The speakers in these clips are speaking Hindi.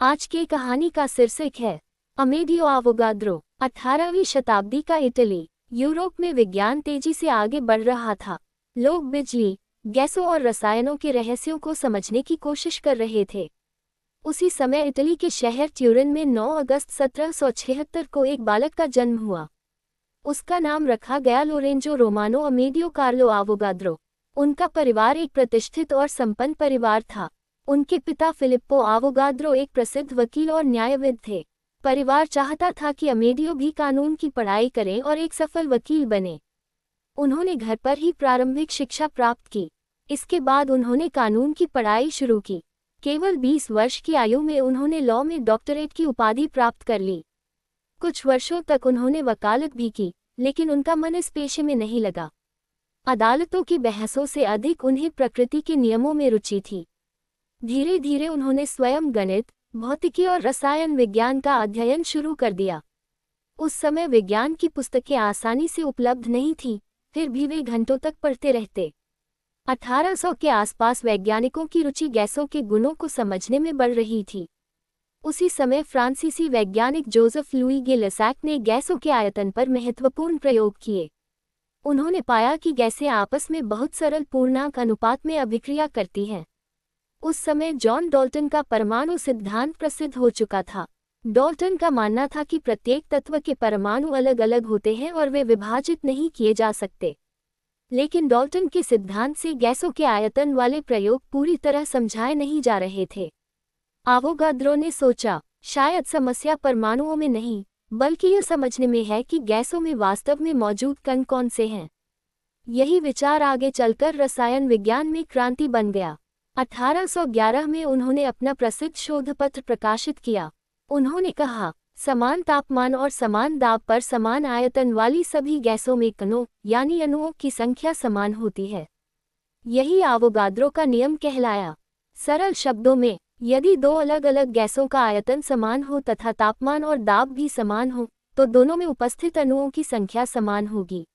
आज की कहानी का शीर्षक है अमेडियो आवोगाद्रो। 18वीं शताब्दी का इटली। यूरोप में विज्ञान तेजी से आगे बढ़ रहा था। लोग बिजली, गैसों और रसायनों के रहस्यों को समझने की कोशिश कर रहे थे। उसी समय इटली के शहर ट्यूरिन में 9 अगस्त 1776 को एक बालक का जन्म हुआ। उसका नाम रखा गया लोरेंजो रोमानो अमेडियो कार्लो आवोगाद्रो। उनका परिवार एक प्रतिष्ठित और संपन्न परिवार था। उनके पिता फिलिप्पो आवोगाद्रो एक प्रसिद्ध वकील और न्यायविद थे। परिवार चाहता था कि अमेडियो भी कानून की पढ़ाई करें और एक सफल वकील बने। उन्होंने घर पर ही प्रारंभिक शिक्षा प्राप्त की। इसके बाद उन्होंने कानून की पढ़ाई शुरू की। केवल 20 वर्ष की आयु में उन्होंने लॉ में डॉक्टरेट की उपाधि प्राप्त कर ली। कुछ वर्षों तक उन्होंने वकालत भी की, लेकिन उनका मन इस पेशे में नहीं लगा। अदालतों की बहसों से अधिक उन्हें प्रकृति के नियमों में रुचि थी। धीरे धीरे उन्होंने स्वयं गणित, भौतिकी और रसायन विज्ञान का अध्ययन शुरू कर दिया। उस समय विज्ञान की पुस्तकें आसानी से उपलब्ध नहीं थीं, फिर भी वे घंटों तक पढ़ते रहते। 1800 के आसपास वैज्ञानिकों की रुचि गैसों के गुणों को समझने में बढ़ रही थी। उसी समय फ्रांसीसी वैज्ञानिक जोसेफ लुई गे लेसैक ने गैसों के आयतन पर महत्वपूर्ण प्रयोग किए। उन्होंने पाया कि गैसें आपस में बहुत सरल पूर्णांक अनुपात में अभिक्रिया करती हैं। उस समय जॉन डाल्टन का परमाणु सिद्धांत प्रसिद्ध हो चुका था। डाल्टन का मानना था कि प्रत्येक तत्व के परमाणु अलग अलग होते हैं और वे विभाजित नहीं किए जा सकते। लेकिन डाल्टन के सिद्धांत से गैसों के आयतन वाले प्रयोग पूरी तरह समझाए नहीं जा रहे थे। आवोगाद्रो ने सोचा, शायद समस्या परमाणुओं में नहीं, बल्कि यह समझने में है कि गैसों में वास्तव में मौजूद कण कौन से हैं। यही विचार आगे चलकर रसायन विज्ञान में क्रांति बन गया। 1811 में उन्होंने अपना प्रसिद्ध शोधपत्र प्रकाशित किया। उन्होंने कहा, समान तापमान और समान दाब पर समान आयतन वाली सभी गैसों में कणों यानी अणुओं की संख्या समान होती है। यही आवोगाद्रो का नियम कहलाया। सरल शब्दों में, यदि दो अलग अलग गैसों का आयतन समान हो तथा तापमान और दाब भी समान हो, तो दोनों में उपस्थित अणुओं की संख्या समान होगी।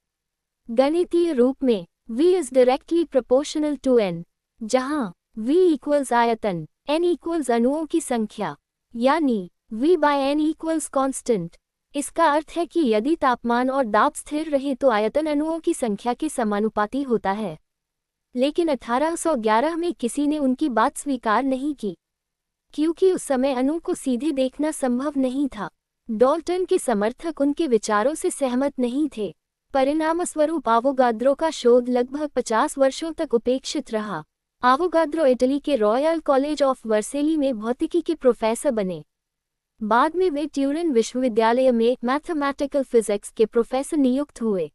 गणितीय रूप में V is directly proportional to N, जहां V इक्वल्स आयतन, N इक्वल्स अणुओं की संख्या, यानी V by N equals constant. इसका अर्थ है कि यदि तापमान और दाब स्थिर रहे तो आयतन अणुओं की संख्या के समानुपाती होता है। लेकिन 1811 में किसी ने उनकी बात स्वीकार नहीं की, क्योंकि उस समय अणु को सीधे देखना संभव नहीं था। डाल्टन के समर्थक उनके विचारों से सहमत नहीं थे। परिणामस्वरूप आवोगाद्रो का शोध लगभग 50 वर्षों तक उपेक्षित रहा। आवोगाद्रो इटली के रॉयल कॉलेज ऑफ वर्सेली में भौतिकी के प्रोफेसर बने। बाद में वे ट्यूरिन विश्वविद्यालय में मैथमेटिकल फिजिक्स के प्रोफेसर नियुक्त हुए।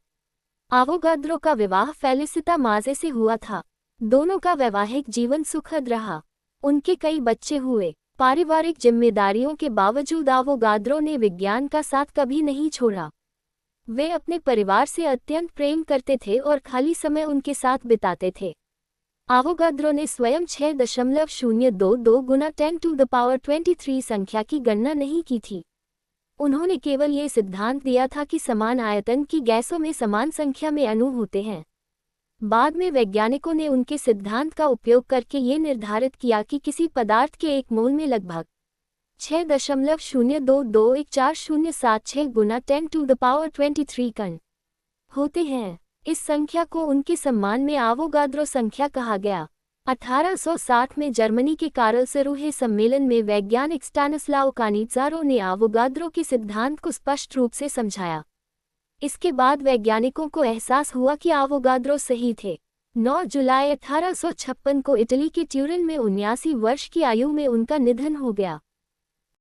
आवोगाद्रो का विवाह फेलिसिटा माजे से हुआ था। दोनों का वैवाहिक जीवन सुखद रहा। उनके कई बच्चे हुए। पारिवारिक जिम्मेदारियों के बावजूद आवोगाद्रो ने विज्ञान का साथ कभी नहीं छोड़ा। वे अपने परिवार से अत्यंत प्रेम करते थे और खाली समय उनके साथ बिताते थे। आवोगाद्रो ने स्वयं 6.022 गुना 10⁻23 संख्या की गणना नहीं की थी। उन्होंने केवल ये सिद्धांत दिया था कि समान आयतन की गैसों में समान संख्या में अणु होते हैं। बाद में वैज्ञानिकों ने उनके सिद्धांत का उपयोग करके ये निर्धारित किया कि किसी पदार्थ के एक मोल में लगभग 6.0221407 गुना 10⁻23 कण होते हैं। इस संख्या को उनके सम्मान में आवोगाद्रो संख्या कहा गया। 1860 में जर्मनी के कार्लसरूहे सम्मेलन में वैज्ञानिक स्टैनिस्लाव कानिज़ारो ने आवोगाद्रो के सिद्धांत को स्पष्ट रूप से समझाया। इसके बाद वैज्ञानिकों को एहसास हुआ कि आवोगाद्रो सही थे। 9 जुलाई 1856 को इटली के ट्यूरिन में 79 वर्ष की आयु में उनका निधन हो गया।